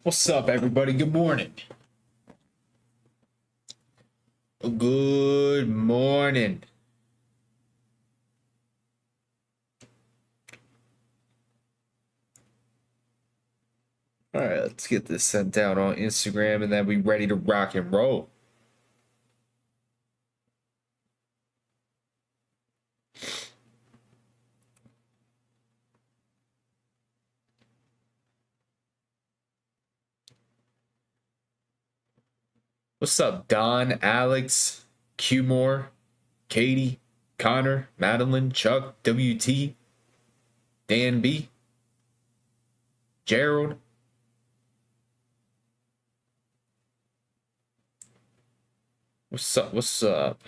What's up, everybody? Good morning. Good morning. All right, let's get this sent out on Instagram and then we ready to rock and roll. What's up, Don, Alex, Qmore, Katie, Connor, Madeline, Chuck, WT, Dan B, Gerald? What's up? What's up?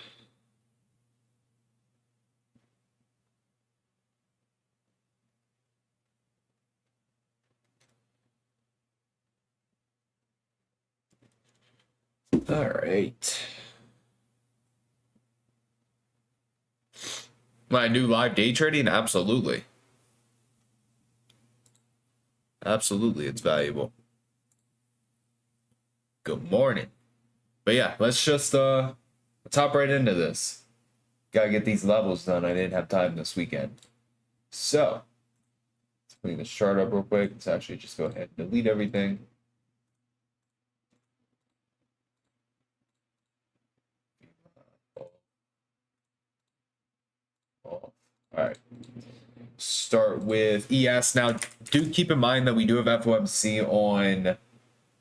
All right. My new live day trading? Absolutely. Absolutely, it's valuable. Good morning. But yeah, let's just hop right into this. Gotta get these levels done. I didn't have time this weekend. So, let's clean this chart up real quick. Let's actually just go ahead and delete everything. All right. Start with ES. Now, do keep in mind that we do have FOMC on,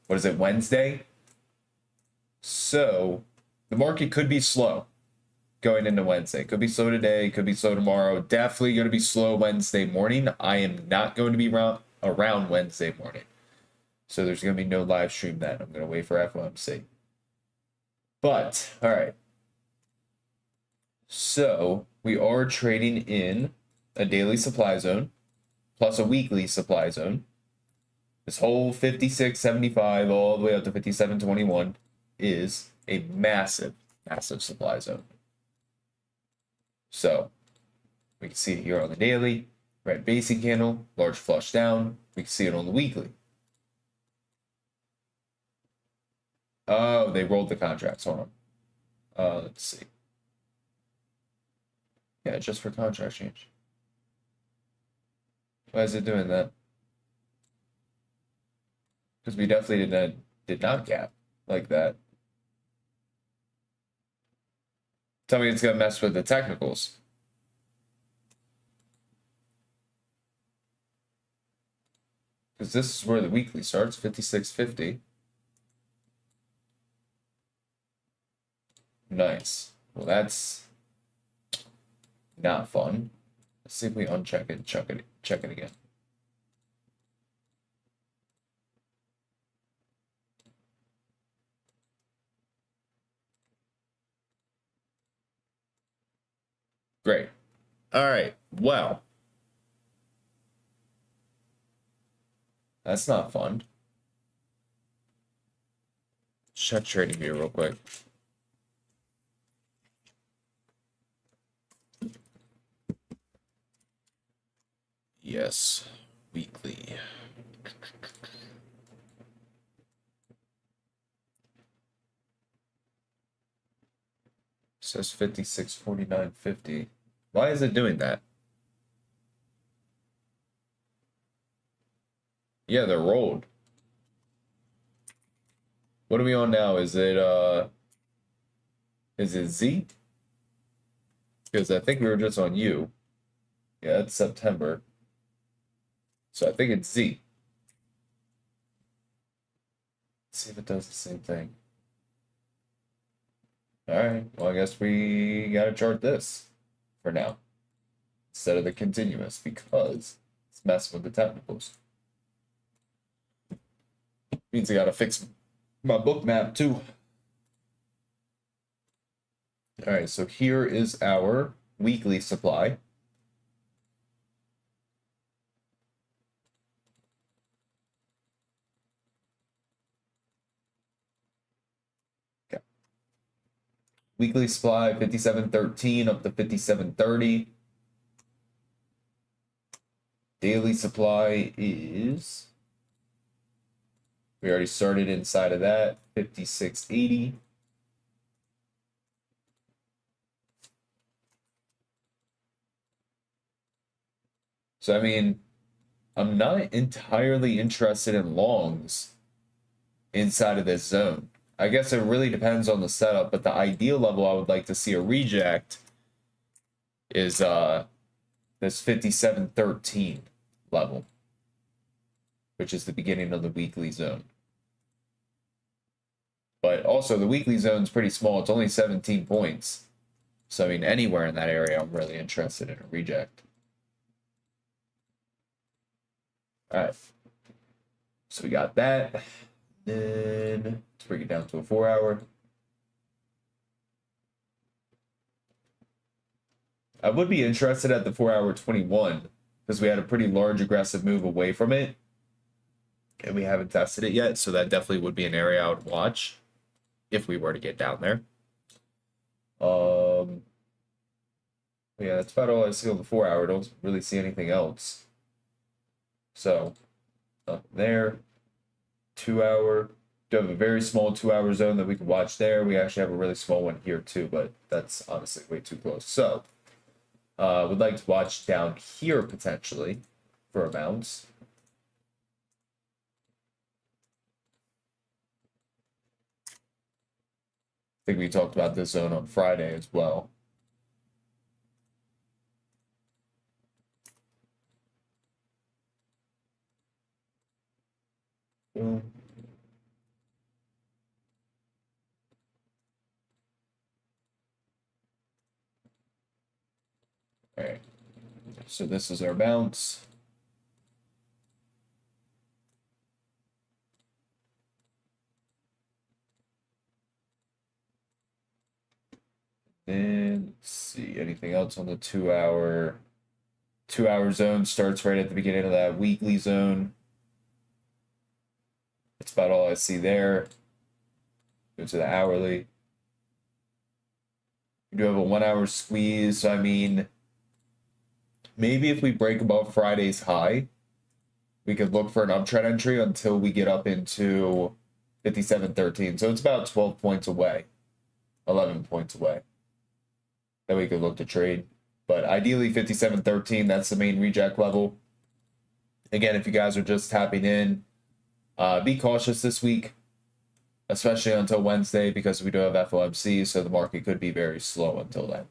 what is it, Wednesday? So, the market could be slow going into Wednesday. Could be slow today, could be slow tomorrow. Definitely going to be slow Wednesday morning. I am not going to be around Wednesday morning. So there's going to be no live stream then. I'm going to wait for FOMC. But, all right. So we are trading in a daily supply zone plus a weekly supply zone. This whole 56.75 all the way up to 57.21 is a massive, massive supply zone. So we can see it here on the daily, red basic candle, large flush down. We can see it on the weekly. Oh, they rolled the contracts. Hold on. Let's see. Yeah, just for contract change. Why is it doing that? Because we definitely did not gap like that. Tell me it's gonna mess with the technicals. Because this is where the weekly starts, 56.50. Nice. Well, that's not fun. Let's see if we uncheck it, check it again. Great. All right. Well, that's not fun. Check trading view real quick. Yes, weekly. Says 56.49.50. Why is it doing that? Yeah, they're rolled. What are we on now? Is it Z? Because I think we were just on U. Yeah, it's September. So I think it's Z. Let's see if it does the same thing. All right, well, I guess we gotta chart this for now instead of the continuous because it's messing with the technicals. Means I gotta fix my book map too. All right, so here is our weekly supply. Okay. Weekly supply 57.13 up to 57.30. Daily supply is We already started inside of that, 56.80. So, I mean, I'm not entirely interested in longs inside of this zone. I guess it really depends on the setup, but the ideal level I would like to see a reject is this 57.13 level, which is the beginning of the weekly zone. But also the weekly zone is pretty small. It's only 17 points. So I mean, anywhere in that area, I'm really interested in a reject. All right. So we got that. Then let's bring it down to a 4-hour. I would be interested at the 4-hour 21 because we had a pretty large aggressive move away from it. And we haven't tested it yet. So that definitely would be an area I would watch if we were to get down there. Yeah, that's about all I see on the 4-hour. Don't really see anything else. So up there, 2-hour. Do have a very small 2-hour zone that we can watch there. We actually have a really small one here too, but that's honestly way too close. So would like to watch down here potentially for amounts. I think we talked about this zone on Friday as well. Boom. All right. So this is our bounce. Then let's see anything else on the 2-hour. 2-hour zone starts right at the beginning of that weekly zone. That's about all I see there. Go to the hourly. We do have a 1-hour squeeze. So I mean, maybe if we break above Friday's high, we could look for an uptrend entry until we get up into 57.13. So it's about 12 points away, 11 points away that we could look to trade. But ideally 57.13, that's the main reject level. Again, if you guys are just tapping in, be cautious this week, especially until Wednesday, because we do have FOMC, so the market could be very slow until then.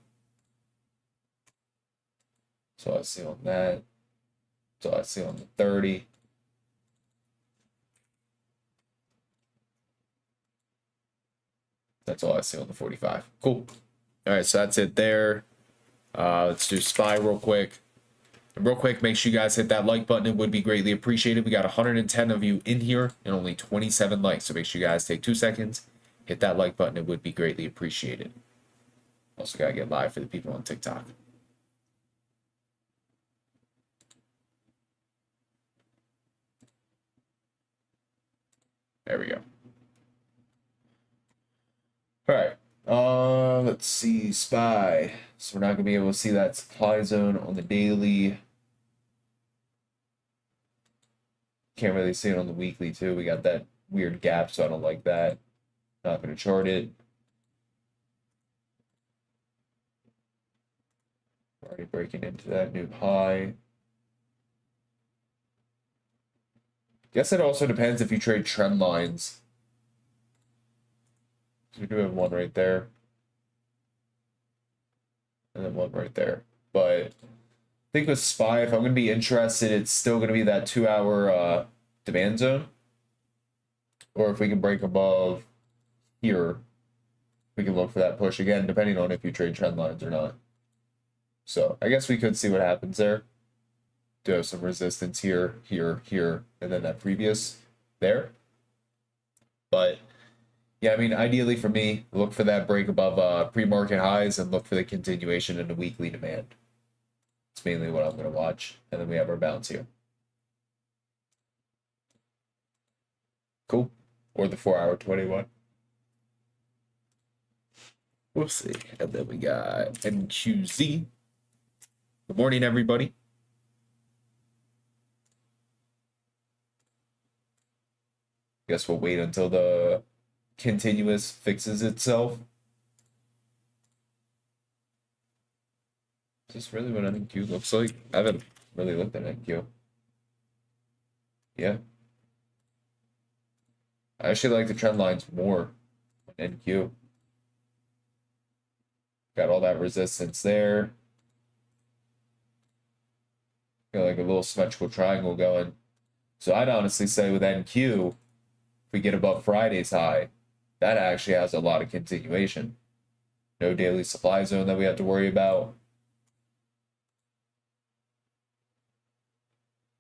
So I see on that. So I see on the 30. That's all I see on the 45. Cool. All right, so that's it there. Let's do SPY real quick. And real quick, make sure you guys hit that like button. It would be greatly appreciated. We got 110 of you in here and only 27 likes. So make sure you guys take 2 seconds, hit that like button. It would be greatly appreciated. Also got to get live for the people on TikTok. There we go. All right. Let's see, SPY. So we're not gonna be able to see that supply zone on the daily. Can't really see it on the weekly too. We got that weird gap, so I don't like that. Not gonna chart it. Already breaking into that new high. Guess it also depends if you trade trend lines. We do have one right there. And then one right there. But I think with SPY, if I'm going to be interested, it's still going to be that 2-hour demand zone. Or if we can break above here, we can look for that push again, depending on if you trade trend lines or not. So I guess we could see what happens there. Do have some resistance here, here, here, and then that previous there. But yeah, I mean, ideally for me, look for that break above pre-market highs and look for the continuation in the weekly demand. It's mainly what I'm going to watch. And then we have our bounce here. Cool. Or the 4-hour 21. We'll see. And then we got NQZ. Good morning, everybody. Guess we'll wait until the continuous fixes itself. Is this really what NQ looks like? I haven't really looked at NQ. Yeah. I actually like the trend lines more on NQ. Got all that resistance there. Got like a little symmetrical triangle going. So I'd honestly say with NQ, if we get above Friday's high, that actually has a lot of continuation. No daily supply zone that we have to worry about.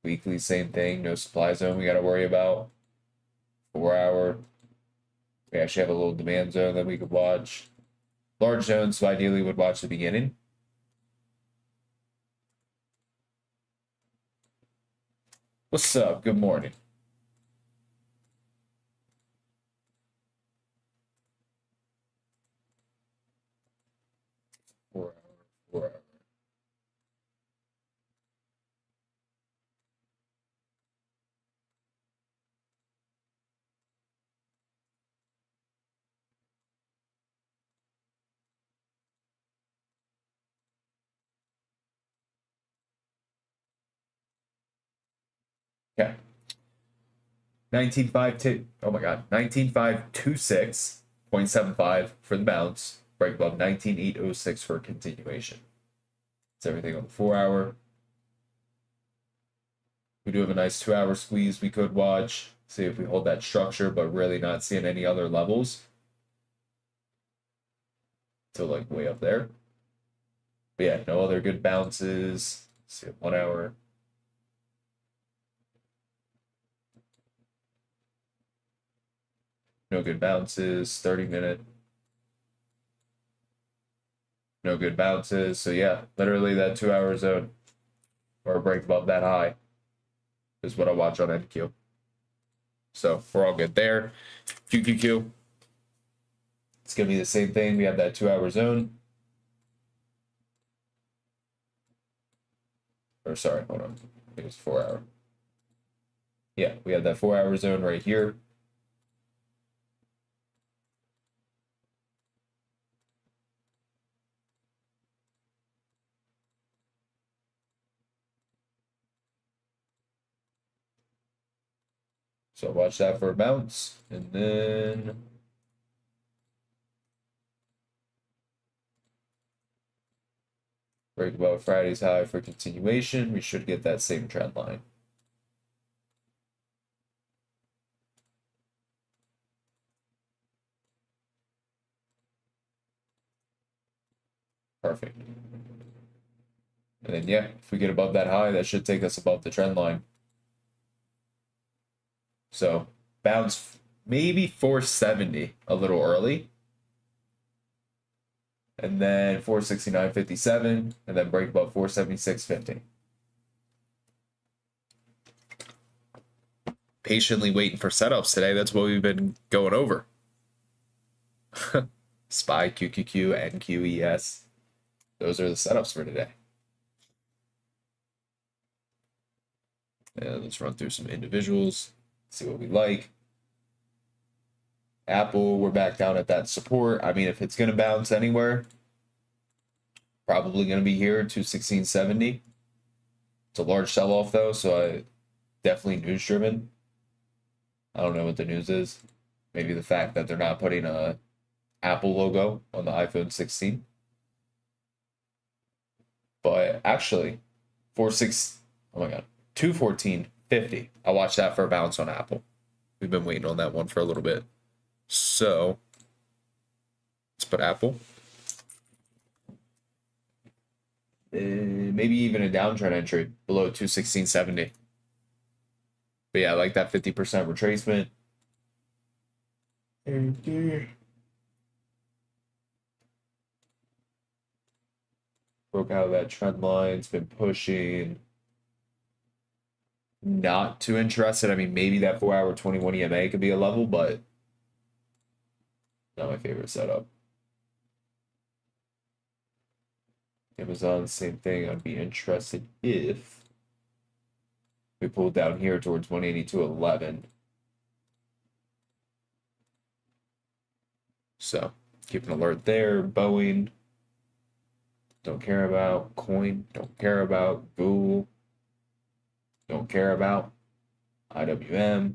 Weekly, same thing. No supply zone we got to worry about. 4 hour. We actually have a little demand zone that we could watch. Large zones, so ideally would watch the beginning. What's up? Good morning. Four hour, 4 hour. Okay. 19.52. Oh my God. 19.526.75 for the bounce. Break above 19.806 for a continuation. It's everything on the 4 hour. We do have a nice 2 hour squeeze we could watch. See if we hold that structure, but really not seeing any other levels. So like way up there. But yeah, no other good bounces. Let's see, 1 hour. No good bounces. 30-minute. No good bounces. So yeah, literally that 2 hour zone or a break above that high is what I watch on NQ. So we're all good there. QQQ. It's gonna be the same thing. We have that 2 hour zone. Or sorry, hold on. I think it's 4 hour. Yeah, we have that 4 hour zone right here. So watch that for a bounce, and then break above Friday's high for continuation. We should get that same trend line. Perfect. And then yeah, if we get above that high, that should take us above the trend line. So bounce maybe 470 a little early. And then 469.57, and then break above 476.50. Patiently waiting for setups today. That's what we've been going over. SPY, QQQ, NQES. Those are the setups for today. And let's run through some individuals, see what we like. Apple, we're back down at that support. I mean, if it's going to bounce anywhere, probably going to be here, 216.70. It's a large sell-off, though, so I definitely news-driven. I don't know what the news is. Maybe the fact that they're not putting a Apple logo on the iPhone 16. But actually, oh my God, 214.50. I watched that for a bounce on Apple. We've been waiting on that one for a little bit. So let's put Apple. Maybe even a downtrend entry below 216.70. But yeah, I like that 50% retracement. Broke out of that trend line. It's been pushing. Not too interested. I mean, maybe that 4 hour 21 EMA could be a level, but not my favorite setup. Amazon, same thing. I'd be interested if we pulled down here towards 182.11. So keep an alert there. Boeing, don't care about. Coin, don't care about. Google, don't care about. IWM.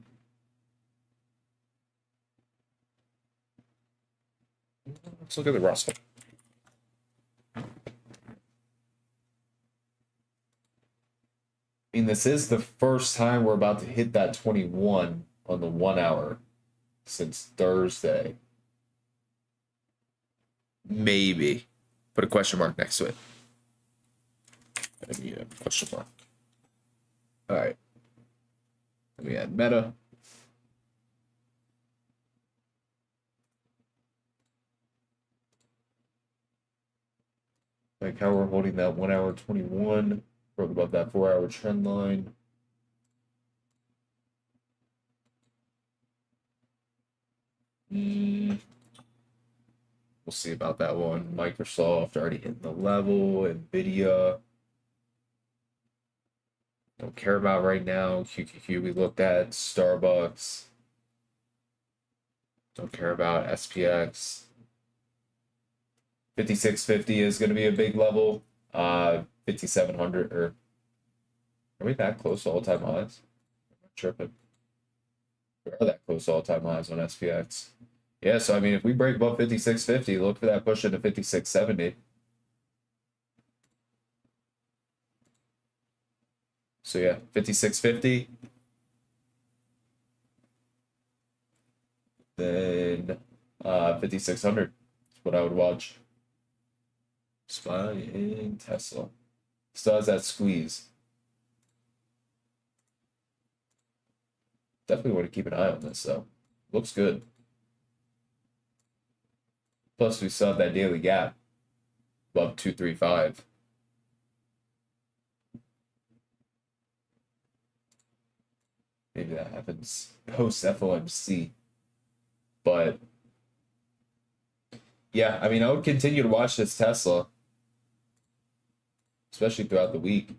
Let's look at the Russell. I mean, this is the first time we're about to hit that 21 on the 1 hour since Thursday. Maybe. Put a question mark next to it. Maybe a question mark. All right. Let me add Meta. Like how we're holding that 1 hour 21, broke above that 4 hour trend line. We'll see about that one. Microsoft already hitting the level. Nvidia. Don't care about right now. QQQ we looked at. Starbucks. Don't care about SPX. 5650 is going to be a big level. 5700 or are we that close to all-time highs? I'm not tripping. We are that close to all-time highs on SPX. Yeah, so I mean, if we break above 5650, look for that push into 5670. So yeah, 5650. Then 5600 is what I would watch. Spying Tesla. Still has that squeeze. Definitely want to keep an eye on this though. Looks good. Plus we still have that daily gap above 235. Maybe that happens post FOMC. But yeah, I mean, I would continue to watch this Tesla, especially throughout the week.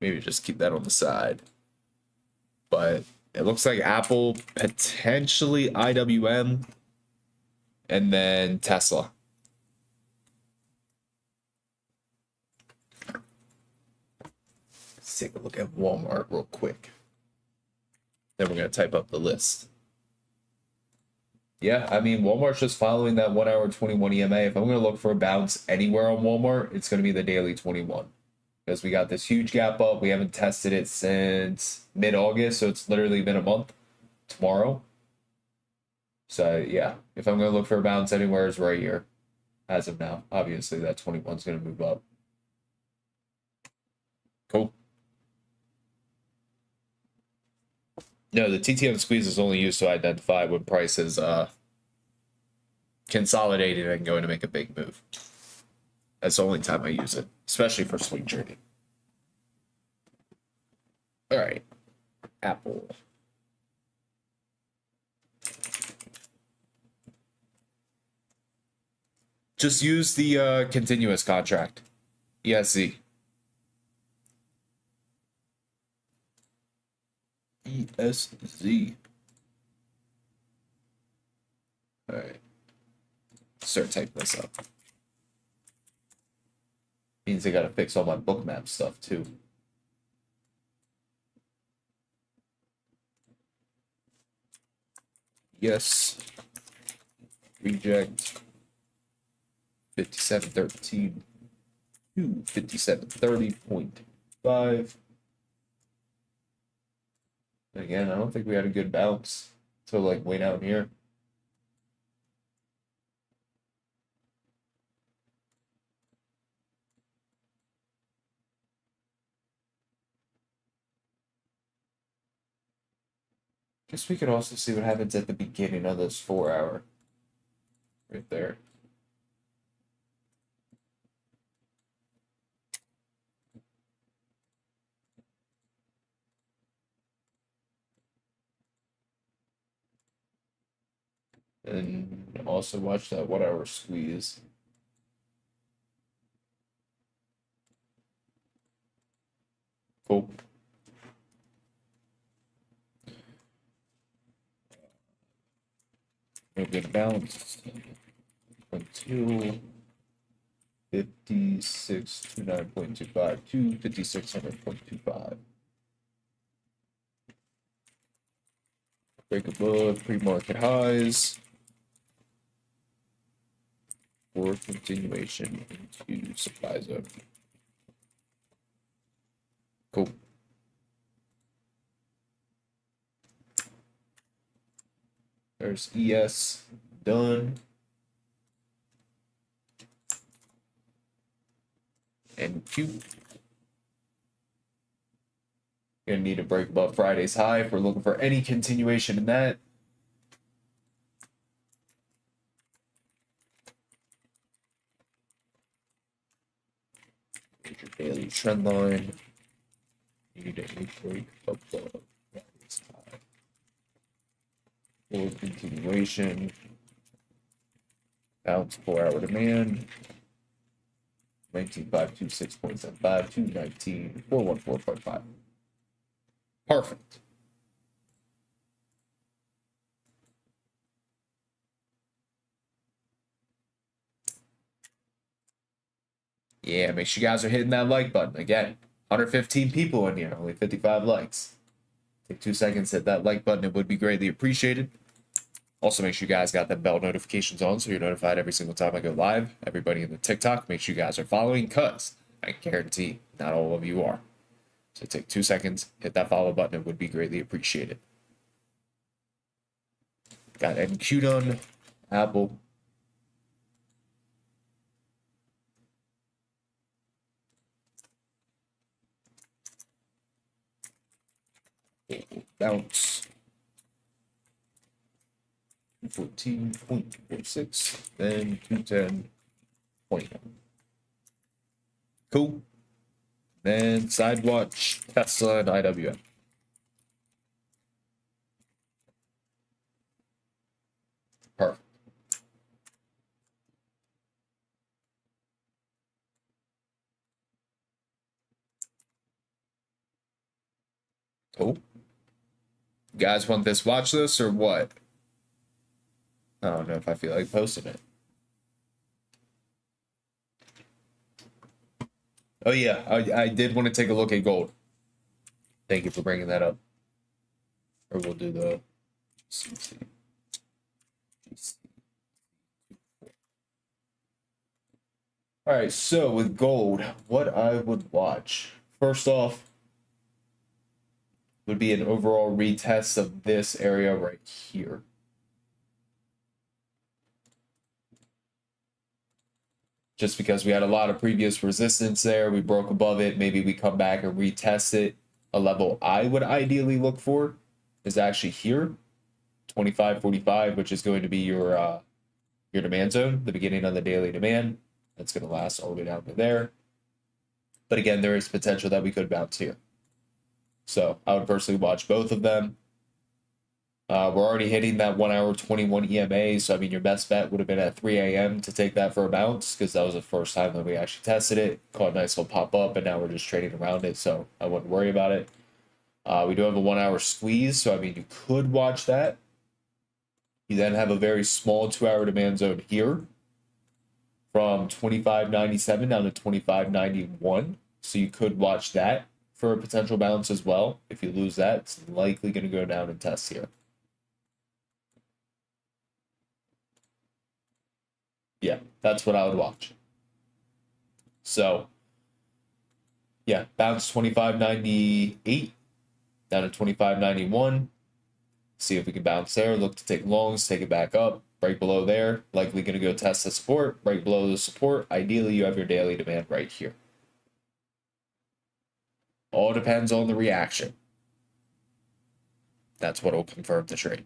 Maybe just keep that on the side. But it looks like Apple, potentially IWM, and then Tesla. Let's take a look at Walmart real quick. Then we're going to type up the list. Yeah, I mean, Walmart's just following that 1 hour 21 EMA. If I'm going to look for a bounce anywhere on Walmart, it's going to be the daily 21. Because we got this huge gap up. We haven't tested it since mid-August, so it's literally been a month tomorrow. So, yeah, if I'm going to look for a bounce anywhere, it's right here as of now. Obviously, that 21 is going to move up. Cool. No, the TTM squeeze is only used to identify when price is consolidated and going to make a big move. That's the only time I use it, especially for swing trading. All right, Apple. Just use the continuous contract, ESZ. ESZ. All right. Start typing this up. Means I gotta fix all my bookmap stuff too. Yes. Reject. 5713 to 5730.5. Again, I don't think we had a good bounce until like way down here. Guess we could also see what happens at the beginning of this 4 hour. Right there. And also watch that 1 hour squeeze. Cool. No good bounce. 2 5629.25 to 5600.25. Break above pre-market highs for continuation into supply zone. Cool. There's ES done. And Q. Gonna need to break above Friday's high if we're looking for any continuation in that. Major daily trend line. Need a break above Friday's high for continuation. Bounce 4-hour demand. 19,526.75 to 19,414.5. Perfect. Yeah, make sure you guys are hitting that like button. Again, 115 people in here, only 55 likes. Take 2 seconds, hit that like button. It would be greatly appreciated. Also, make sure you guys got the bell notifications on so you're notified every single time I go live. Everybody in the TikTok, make sure you guys are following because I guarantee not all of you are. So take 2 seconds, hit that follow button. It would be greatly appreciated. Got NQ done, Apple. Bounce. 14.46, then 210.1. Cool. Then side watch, Tesla and IWM. Perfect. Cool. You guys want this watch list or what? I don't know if I feel like posting it. Oh yeah, I did want to take a look at gold. Thank you for bringing that up. Or we'll do the CC. All right, so with gold, what I would watch first off would be an overall retest of this area right here. Just because we had a lot of previous resistance there, we broke above it. Maybe we come back and retest it. A level I would ideally look for is actually here, 25.45, which is going to be your demand zone, the beginning of the daily demand. That's going to last all the way down to there. But again, there is potential that we could bounce here. So I would personally watch both of them. We're already hitting that 1 hour 21 EMA. So, I mean, your best bet would have been at 3 a.m. to take that for a bounce because that was the first time that we actually tested it. Caught a nice little pop up, and now we're just trading around it. So I wouldn't worry about it. We do have a 1 hour squeeze. So, I mean, you could watch that. You then have a very small 2 hour demand zone here from 25.97 down to 25.91. So you could watch that for a potential bounce as well. If you lose that, it's likely going to go down and test here. Yeah, that's what I would watch. So, yeah, bounce 25.98 down to 25.91. See if we can bounce there. Look to take longs, take it back up, break below there. Likely going to go test the support, break below the support. Ideally, you have your daily demand right here. All depends on the reaction. That's what will confirm the trade.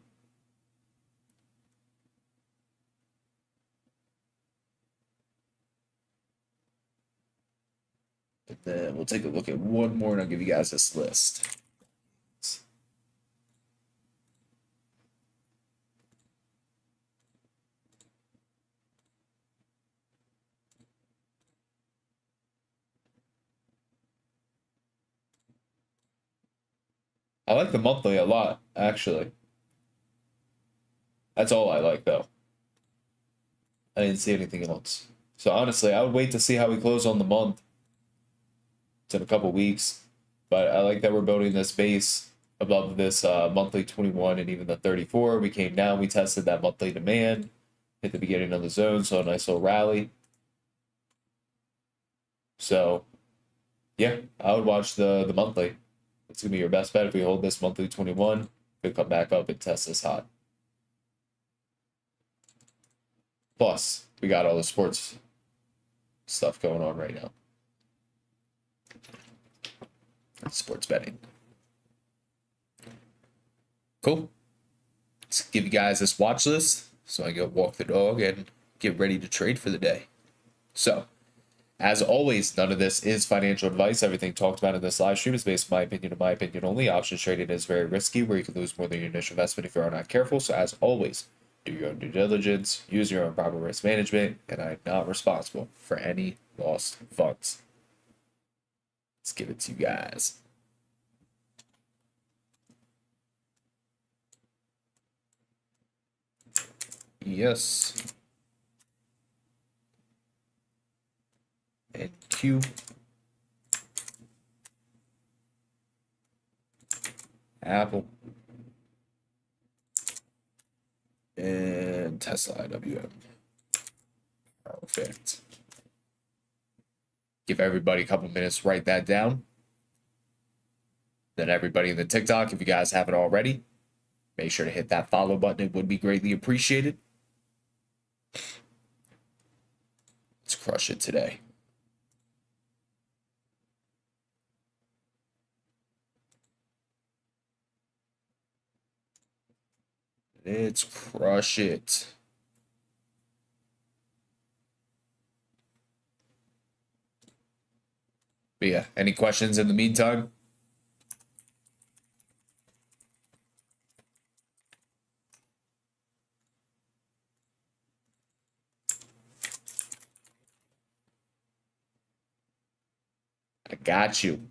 And then we'll take a look at one more and I'll give you guys this list. I like the monthly a lot, actually. That's all I like, though. I didn't see anything else. So honestly, I would wait to see how we close on the month. It's in a couple weeks. But I like that we're building this base above this monthly 21 and even the 34. We came down, we tested that monthly demand, hit the beginning of the zone, so a nice little rally. So, yeah, I would watch the monthly. It's going to be your best bet if we hold this monthly 21. We come back up and test this hot. Plus, we got all the sports stuff going on right now. Sports betting. Cool. Let's give you guys this watch list so I go walk the dog and get ready to trade for the day. So, as always, none of this is financial advice. Everything talked about in this live stream is based on my opinion and my opinion only. Options trading is very risky, where you can lose more than your initial investment if you are not careful. So, as always, do your own due diligence, use your own proper risk management, and I'm not responsible for any lost funds. Let's give it to you guys. Yes. And Q. Apple. And Tesla IWM. Perfect. Give everybody a couple minutes to write that down. Then everybody in the TikTok, if you guys haven't already, make sure to hit that follow button. It would be greatly appreciated. Let's crush it today. Let's crush it. But yeah, any questions in the meantime? I got you.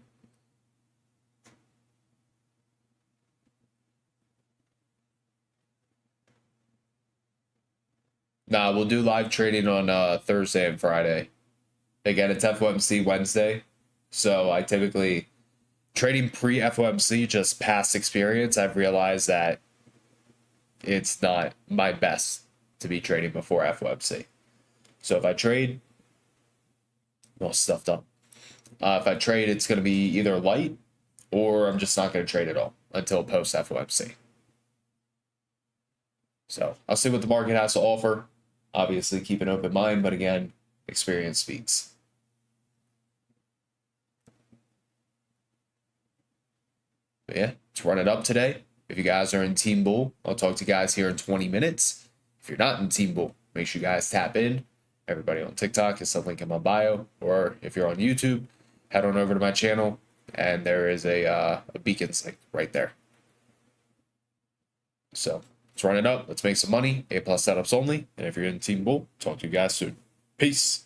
Nah, we'll do live trading on Thursday and Friday. Again, it's FOMC Wednesday. So I typically, trading pre-FOMC, just past experience, I've realized that it's not my best to be trading before FOMC. So if I trade, well, stuff done. If I trade, it's going to be either light or I'm just not going to trade at all until post FOMC. So I'll see what the market has to offer. Obviously, keep an open mind, but again, experience speaks. But yeah, let's run it up today. If you guys are in Team Bull, I'll talk to you guys here in 20 minutes. If you're not in Team Bull, make sure you guys tap in. Everybody on TikTok is the link in my bio. Or if you're on YouTube, head on over to my channel, and there is a beacons link right there. So let's run it up. Let's make some money. A+ setups only. And if you're in Team Bull, talk to you guys soon. Peace.